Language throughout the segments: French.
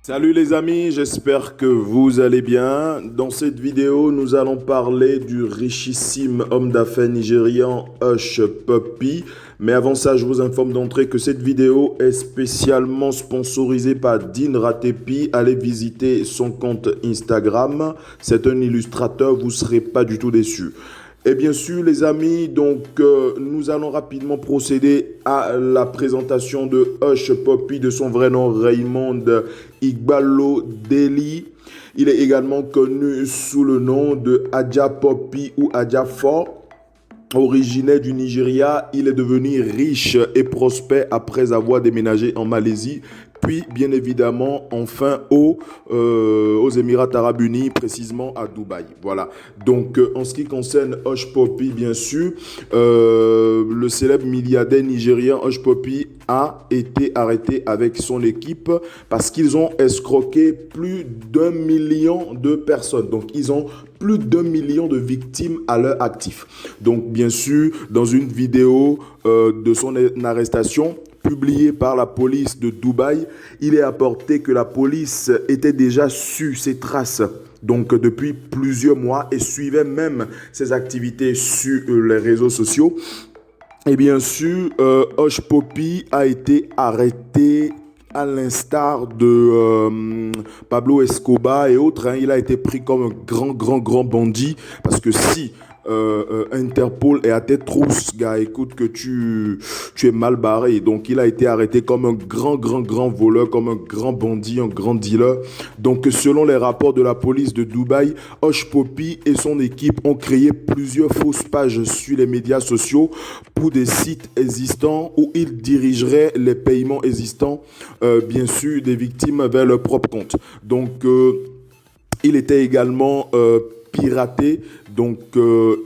Salut les amis, j'espère que vous allez bien. Dans cette vidéo, nous allons parler du richissime homme d'affaires nigérian Hush Puppy. Mais avant ça, je vous informe d'entrée que cette vidéo est spécialement sponsorisée par Dean Ratepi. Allez visiter son compte Instagram. C'est un illustrateur, vous ne serez pas du tout déçus. Et bien sûr, les amis, nous allons rapidement procéder à la présentation de Hush Puppy, de son vrai nom Raymond Igbalo Deli. Il est également connu sous le nom de Adja Puppy ou Adja Fort. Originaire du Nigeria, il est devenu riche et prospère après avoir déménagé en Malaisie, puis bien évidemment enfin aux Émirats Arabes Unis, précisément à Dubaï. Voilà. En ce qui concerne Hush Puppy, bien sûr, le célèbre milliardaire nigérien Hush Puppy a été arrêté avec son équipe parce qu'ils ont escroqué plus d'1 million de personnes. Donc, ils ont plus d'1 million de victimes à leur actif. Donc, bien sûr, dans une vidéo de son arrestation, publiée par la police de Dubaï, il est apporté que la police était déjà sur ses traces depuis plusieurs mois et suivait même ses activités sur les réseaux sociaux. Et bien sûr, Hush Puppy a été arrêté à l'instar de Pablo Escobar et autres. Il a été pris comme un grand bandit parce que si Interpol est à tes trousses, gars, écoute que tu es mal barré. Donc, il a été arrêté comme un grand voleur, comme un grand bandit, un grand dealer. Donc, selon les rapports de la police de Dubaï, Hush Puppy et son équipe ont créé plusieurs fausses pages sur les médias sociaux pour des sites existants où ils dirigeraient les paiements existants, bien sûr, des victimes vers leur propre compte. Il était également piraté.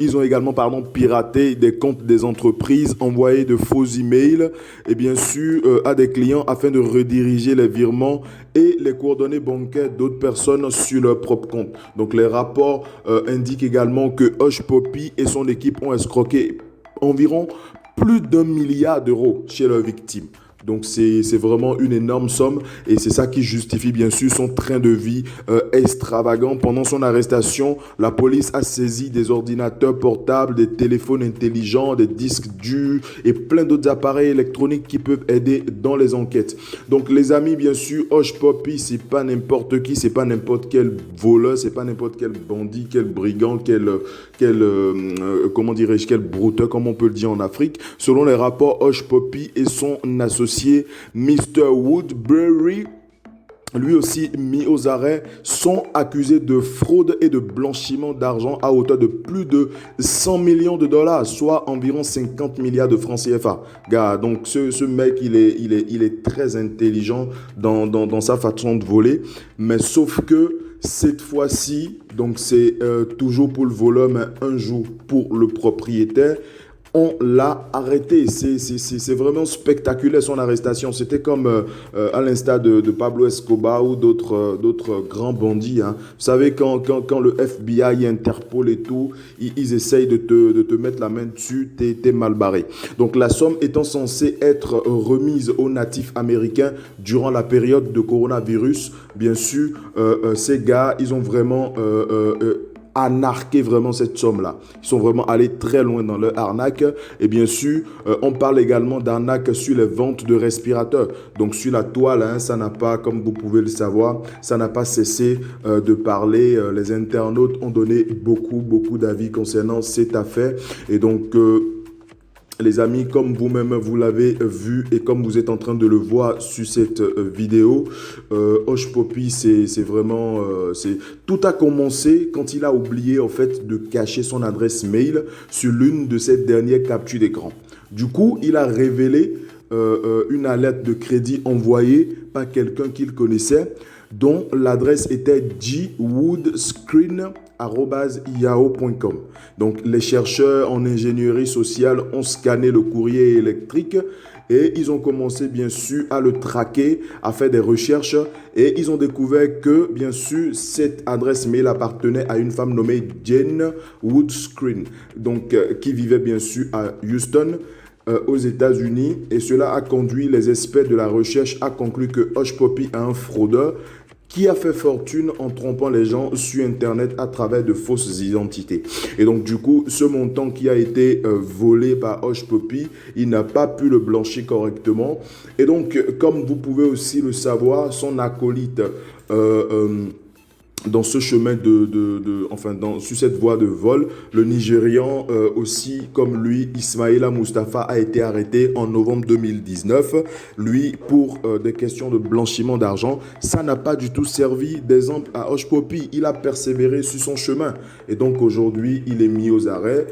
Ils ont également piraté des comptes des entreprises, envoyé de faux emails et bien sûr à des clients afin de rediriger les virements et les coordonnées bancaires d'autres personnes sur leur propre compte. Donc les rapports indiquent également que Hush Puppy et son équipe ont escroqué environ plus d'1 milliard d'euros chez leurs victimes. Donc c'est vraiment une énorme somme et c'est ça qui justifie bien sûr son train de vie extravagant. Pendant son arrestation, la police a saisi des ordinateurs portables, des téléphones intelligents, des disques durs et plein d'autres appareils électroniques qui peuvent aider dans les enquêtes. Donc les amis, bien sûr, Hush Puppy, c'est pas n'importe qui, c'est pas n'importe quel voleur, c'est pas n'importe quel bandit, quel brigand, quel brouteur, comme on peut le dire en Afrique. Selon les rapports, Hush Puppy et son associé Mr. Woodbury, lui aussi mis aux arrêts, sont accusés de fraude et de blanchiment d'argent à hauteur de plus de 100 millions de dollars, soit environ 50 milliards de francs CFA. Gars, donc ce mec, il est très intelligent dans sa façon de voler, mais sauf que cette fois-ci, donc c'est toujours pour le voleur, mais un jour pour le propriétaire. On l'a arrêté. C'est vraiment spectaculaire son arrestation. C'était comme à l'instar de Pablo Escobar ou d'autres grands bandits. Hein. Vous savez, quand le FBI, Interpol et tout, ils essayent de te mettre la main dessus, t'es mal barré. Donc la somme étant censée être remise aux natifs américains durant la période de coronavirus, bien sûr, ces gars, ils ont vraiment arnaquer vraiment cette somme-là. Ils sont vraiment allés très loin dans leur arnaque. Et bien sûr, on parle également d'arnaque sur les ventes de respirateurs. Donc sur la toile, hein, ça n'a pas, comme vous pouvez le savoir, ça n'a pas cessé de parler. Les internautes ont donné beaucoup d'avis concernant cette affaire. Et les amis, comme vous-même vous l'avez vu et comme vous êtes en train de le voir sur cette vidéo, Hush Puppy, c'est vraiment... tout a commencé quand il a oublié en fait de cacher son adresse mail sur l'une de ses dernières captures d'écran. Du coup, il a révélé une alerte de crédit envoyée par quelqu'un qu'il connaissait, dont l'adresse était gwoodscreen@yahoo.com. Donc, les chercheurs en ingénierie sociale ont scanné le courrier électrique et ils ont commencé, bien sûr, à le traquer, à faire des recherches et ils ont découvert que, bien sûr, cette adresse mail appartenait à une femme nommée Jane Woodscreen, qui vivait, bien sûr, à Houston, aux États-Unis, et cela a conduit les experts de la recherche à conclure que Hush Puppy est un fraudeur qui a fait fortune en trompant les gens sur Internet à travers de fausses identités. Et donc, du coup, ce montant qui a été volé par Hush Puppy, il n'a pas pu le blanchir correctement. Et donc, comme vous pouvez aussi le savoir, son acolyte dans ce chemin sur cette voie de vol, le Nigérian aussi, comme lui, Ismaïla Mustafa, a été arrêté en novembre 2019. Lui, pour des questions de blanchiment d'argent, ça n'a pas du tout servi d'exemple à Hush Puppy. Il a persévéré sur son chemin. Et donc aujourd'hui, il est mis aux arrêts.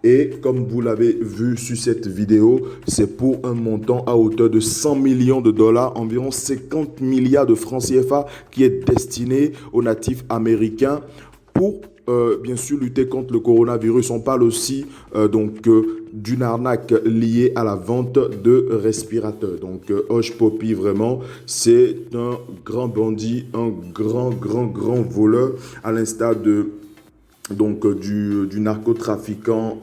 Et comme vous l'avez vu sur cette vidéo, c'est pour un montant à hauteur de 100 millions de dollars, environ 50 milliards de francs CFA qui est destiné aux natifs américains pour bien sûr lutter contre le coronavirus. On parle aussi d'une arnaque liée à la vente de respirateurs. Donc Hush Puppy, vraiment, c'est un grand bandit, un grand voleur, à l'instar de du narcotrafiquant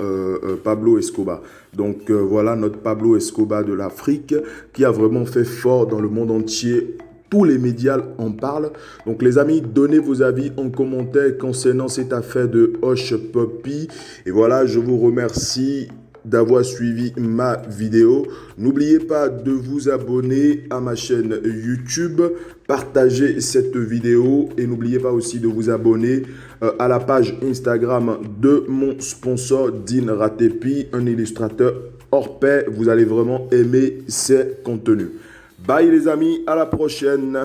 Pablo Escobar. Donc voilà notre Pablo Escobar de l'Afrique qui a vraiment fait fort dans le monde entier. Tous les médias en parlent. Donc les amis, donnez vos avis en commentaire concernant cette affaire de Hush Puppy. Et voilà, je vous remercie d'avoir suivi ma vidéo. N'oubliez pas de vous abonner à ma chaîne YouTube, partagez cette vidéo et n'oubliez pas aussi de vous abonner à la page Instagram de mon sponsor Dean Ratepi, un illustrateur hors pair. Vous allez vraiment aimer ses contenus. Bye les amis, à la prochaine.